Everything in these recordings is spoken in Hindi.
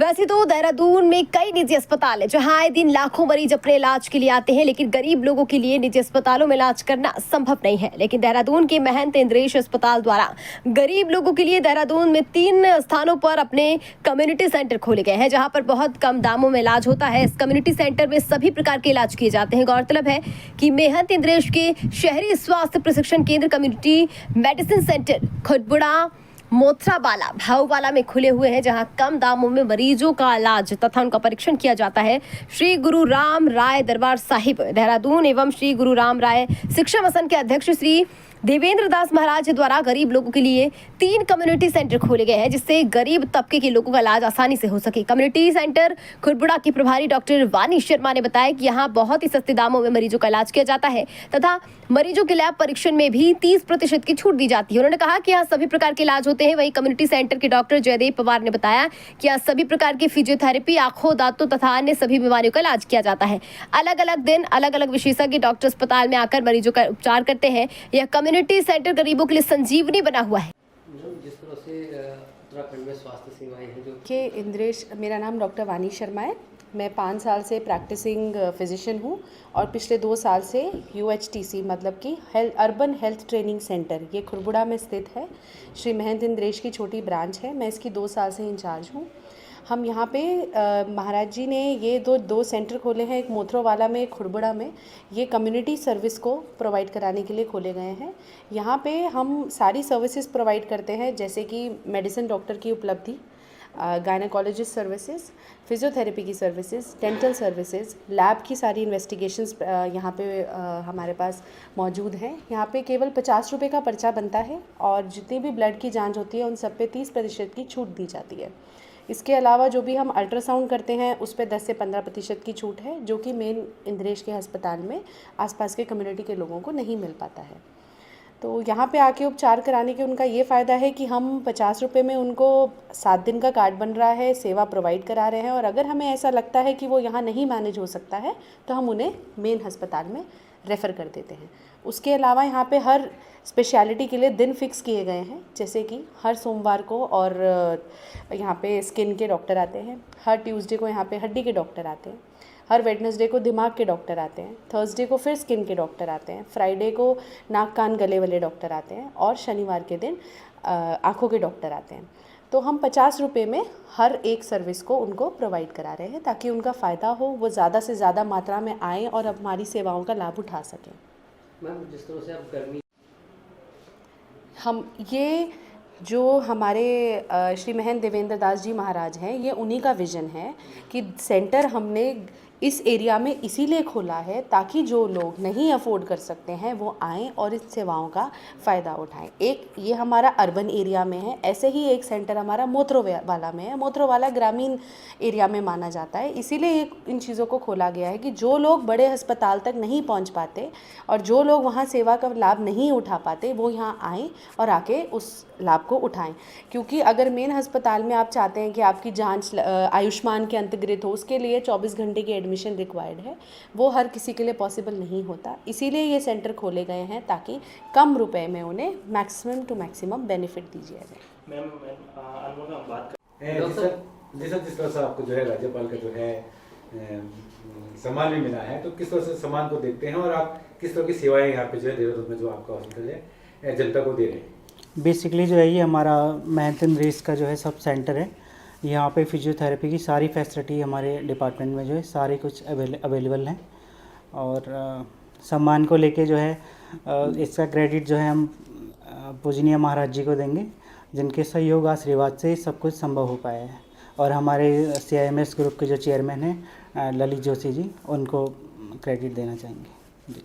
वैसे तो देहरादून में कई निजी अस्पताल है जहां आए दिन लाखों मरीज अपने इलाज के लिए आते हैं, लेकिन गरीब लोगों के लिए निजी अस्पतालों में इलाज करना संभव नहीं है। लेकिन देहरादून के महंत इंद्रेश अस्पताल द्वारा गरीब लोगों के लिए देहरादून में 3 स्थानों पर अपने कम्युनिटी सेंटर खोले गए हैं, जहां पर बहुत कम दामों में इलाज होता है। इस कम्युनिटी सेंटर में सभी प्रकार के इलाज किए जाते हैं। गौरतलब है कि महंत इंद्रेश के शहरी स्वास्थ्य प्रशिक्षण केंद्र community medicine centre Khudbuda, Mothrowala, Bhauwala में खुले हुए हैं, जहां कम दामों में मरीजों का इलाज तथा उनका परीक्षण किया जाता है। श्री गुरु राम राय दरबार साहिब देहरादून एवं श्री गुरु राम राय शिक्षा मिशन के अध्यक्ष श्री देवेंद्र दास महाराज द्वारा गरीब लोगों के लिए 3 कम्युनिटी सेंटर खोले गए हैं, जिससे गरीब तबके के लोगों का इलाज आसानी से हो सके। कम्युनिटी सेंटर खुडबुड़ा की प्रभारी डॉक्टर वानी शर्मा ने बताया कि यहाँ बहुत ही सस्ते दामों में मरीजों का इलाज किया जाता है तथा मरीजों के लैब परीक्षण में भी 30% की छूट दी जाती है। उन्होंने कहा कि यहाँ सभी प्रकार के इलाज होते हैं। वहीं कम्युनिटी सेंटर के डॉक्टर जयदेव पवार ने बताया कि यहाँ सभी प्रकार की फिजियोथेरेपी, आंखों, दांतों तथा अन्य सभी बीमारियों का इलाज किया जाता है। अलग अलग दिन अलग अलग विशेषज्ञ डॉक्टर अस्पताल में आकर मरीजों का उपचार करते हैं। यह कम्युनिटी सेंटर गरीबों के लिए संजीवनी बना हुआ है। जिस तरह से उत्तराखंड में स्वास्थ्य सेवाएं हैं जो के इंद्रेश, मेरा नाम डॉक्टर वानी शर्मा है। मैं 5 साल से प्रैक्टिसिंग फिजिशियन हूँ और पिछले 2 साल से UHTC मतलब कि अर्बन हेल्थ ट्रेनिंग सेंटर, ये खुडबुड़ा में स्थित है। श्री महंत इंद्रेश की छोटी ब्रांच है। मैं इसकी 2 साल से इंचार्ज हूँ। हम यहाँ पे महाराज जी ने ये दो सेंटर खोले हैं, एक मोथरोवाला में, एक खुडबुड़ा में। ये कम्युनिटी सर्विस को प्रोवाइड कराने के लिए खोले गए हैं। यहाँ पे हम सारी सर्विसेज प्रोवाइड करते हैं, जैसे कि मेडिसिन डॉक्टर की उपलब्धि, गायनेकोलॉजिस्ट सर्विसेज, फिजियोथेरेपी की सर्विसेज, डेंटल सर्विसेज, लैब की सारी इन्वेस्टिगेशंस यहाँ पे हमारे पास मौजूद हैं। यहाँ पे केवल 50 रुपये का पर्चा बनता है और जितनी भी ब्लड की जांच होती है उन सब पे 30% की छूट दी जाती है। इसके अलावा जो भी हम अल्ट्रासाउंड करते हैं उस पे 10 से 15% की छूट है, जो कि मेन इंद्रेश के अस्पताल में आसपास के कम्युनिटी के लोगों को नहीं मिल पाता है। तो यहाँ पे आके उपचार कराने के उनका ये फ़ायदा है कि हम 50 रुपये में उनको 7 दिन का कार्ड बन रहा है, सेवा प्रोवाइड करा रहे हैं। और अगर हमें ऐसा लगता है कि वो यहाँ नहीं मैनेज हो सकता है तो हम उन्हें मेन अस्पताल में रेफ़र कर देते हैं। उसके अलावा यहाँ पे हर स्पेशलिटी के लिए दिन फिक्स किए गए हैं, जैसे कि हर सोमवार को और यहाँ पे स्किन के डॉक्टर आते हैं, हर ट्यूसडे को यहाँ पे हड्डी के डॉक्टर आते हैं, हर वेडनेसडे को दिमाग के डॉक्टर आते हैं, थर्सडे को फिर स्किन के डॉक्टर आते हैं, फ्राइडे को नाक कान गले वाले डॉक्टर आते हैं और शनिवार के दिन आँखों के डॉक्टर आते हैं। तो हम 50 रुपये में हर एक सर्विस को उनको प्रोवाइड करा रहे हैं ताकि उनका फ़ायदा हो, वो ज़्यादा से ज़्यादा मात्रा में आएँ और हमारी सेवाओं का लाभ उठा सकें। मैम, जिस तरह से आप गर्मी हम ये जो हमारे श्री महंत देवेंद्र दास जी महाराज हैं, ये उन्हीं का विज़न है कि सेंटर हमने इस एरिया में इसीलिए खोला है ताकि जो लोग नहीं अफोर्ड कर सकते हैं वो आएँ और इस सेवाओं का फ़ायदा उठाएं। एक ये हमारा अर्बन एरिया में है, ऐसे ही एक सेंटर हमारा मोथरोवाला में है। मोथरोवाला ग्रामीण एरिया में माना जाता है, इसीलिए इन चीज़ों को खोला गया है कि जो लोग बड़े अस्पताल तक नहीं पहुंच पाते और जो लोग वहां सेवा का लाभ नहीं उठा पाते वो यहाँ आएँ और आके उस लाभ को उठाएं। क्योंकि अगर मेन अस्पताल में आप चाहते हैं कि आपकी जांच आयुष्मान के अंतर्गत हो, उसके लिए 24 घंटे की एडमिशन रिक्वायर्ड है, वो हर किसी के लिए पॉसिबल नहीं होता। इसीलिए ये सेंटर खोले गए हैं ताकि कम रुपए में उन्हें मैक्सिमम टू मैक्सिमम बेनिफिट दीजिए जाए। मैम, बात जिस तरह से आपको जो है राज्यपाल का जो है सम्मान भी मिला है, तो किस तरह से सम्मान को देखते हैं और आप किस तरह की सेवाएं यहाँ पे जो है देहरादून में जो आपका हॉस्पिटल है जनता को दे रहे हैं? बेसिकली जो है ये हमारा महंत इंद्रेश का जो है सब सेंटर है। यहाँ पे फिजियोथेरेपी की सारी फैसिलिटी हमारे डिपार्टमेंट में जो है सारी कुछ अवेलेबल हैं। और सम्मान को लेके जो है इसका क्रेडिट जो है हम पूजनीय महाराज जी को देंगे, जिनके सहयोग आशीर्वाद से सब कुछ संभव हो पाया है। और हमारे CIMS ग्रुप के जो चेयरमैन हैं ललित जोशी जी, उनको क्रेडिट देना चाहेंगे जी।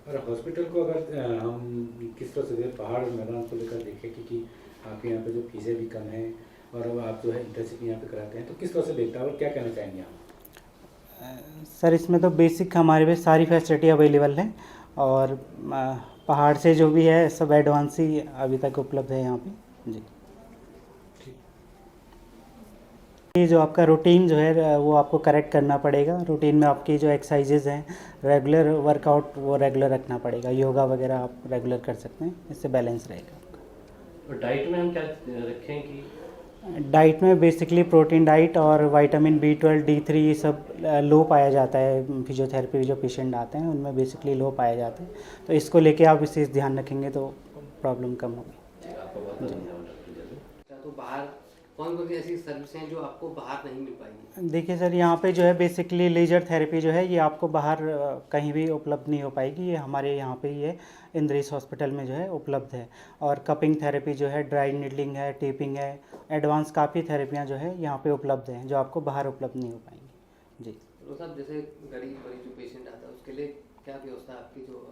और हॉस्पिटल को अगर हम किस तरह से पहाड़ मैदान को लेकर देखें, क्योंकि आपके यहाँ पे जो फीसें भी कम हैं और अब आप जो है इंटर्नशिप यहाँ पे कराते हैं, तो किस तरह से देखता है और क्या कहना चाहेंगे आप? सर, इसमें तो बेसिक हमारे पे सारी फैसिलिटी अवेलेबल है और पहाड़ से जो भी है सब एडवांस ही अभी तक उपलब्ध है यहाँ पे जी। ये जो आपका रूटीन जो है वो आपको करेक्ट करना पड़ेगा। रूटीन में आपकी जो एक्सरसाइजेज हैं, रेगुलर वर्कआउट वो रेगुलर रखना पड़ेगा। योगा वगैरह आप रेगुलर कर सकते हैं, इससे बैलेंस रहेगा। और डाइट में हम क्या रखें कि डाइट में बेसिकली प्रोटीन डाइट और विटामिन B12 D3 ये सब लो पाया जाता है। फिजियोथेरेपी जो पेशेंट आते हैं उनमें बेसिकली लो पाया जाता है, तो इसको लेके आप विशेष ध्यान रखेंगे तो प्रॉब्लम कम होगी। तो बाहर कौन कौन सी ऐसी सर्विस हैं जो आपको बाहर नहीं मिल पाएंगी? देखिए सर, यहाँ पे जो है बेसिकली लेजर थेरेपी जो है ये आपको बाहर कहीं भी उपलब्ध नहीं हो पाएगी, ये हमारे यहाँ पे ही है, इंद्रेश हॉस्पिटल में जो है उपलब्ध है। और कपिंग थेरेपी जो है, ड्राई नीडलिंग है, टेपिंग है, एडवांस काफ़ी थेरेपियाँ जो है यहाँ पे उपलब्ध हैं जो आपको बाहर उपलब्ध नहीं हो पाएंगी। जी तो साहब, जैसे गरीब मरीज जो पेशेंट आता है उसके लिए क्या व्यवस्था आपकी जो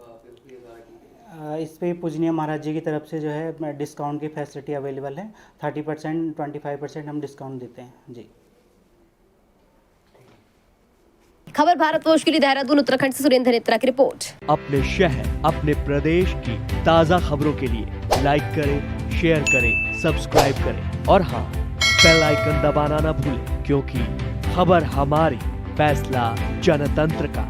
द्वारा की गई है? इस पे पूजनीय महाराज जी की तरफ से जो है डिस्काउंट की फैसिलिटी अवेलेबल है। 30% 25% हम डिस्काउंट देते हैं। जी। खबर भारतवर्ष के लिए देहरादून उत्तराखंड से सुरेंद्र नेत्रा की रिपोर्ट। अपने शहर, अपने प्रदेश की ताज़ा खबरों के लिए लाइक करें, शेयर करें, सब्सक्राइब करें और हाँ, बेल आइकन दबाना ना भूलें, क्योंकि खबर हमारी, फैसला जनतंत्र का।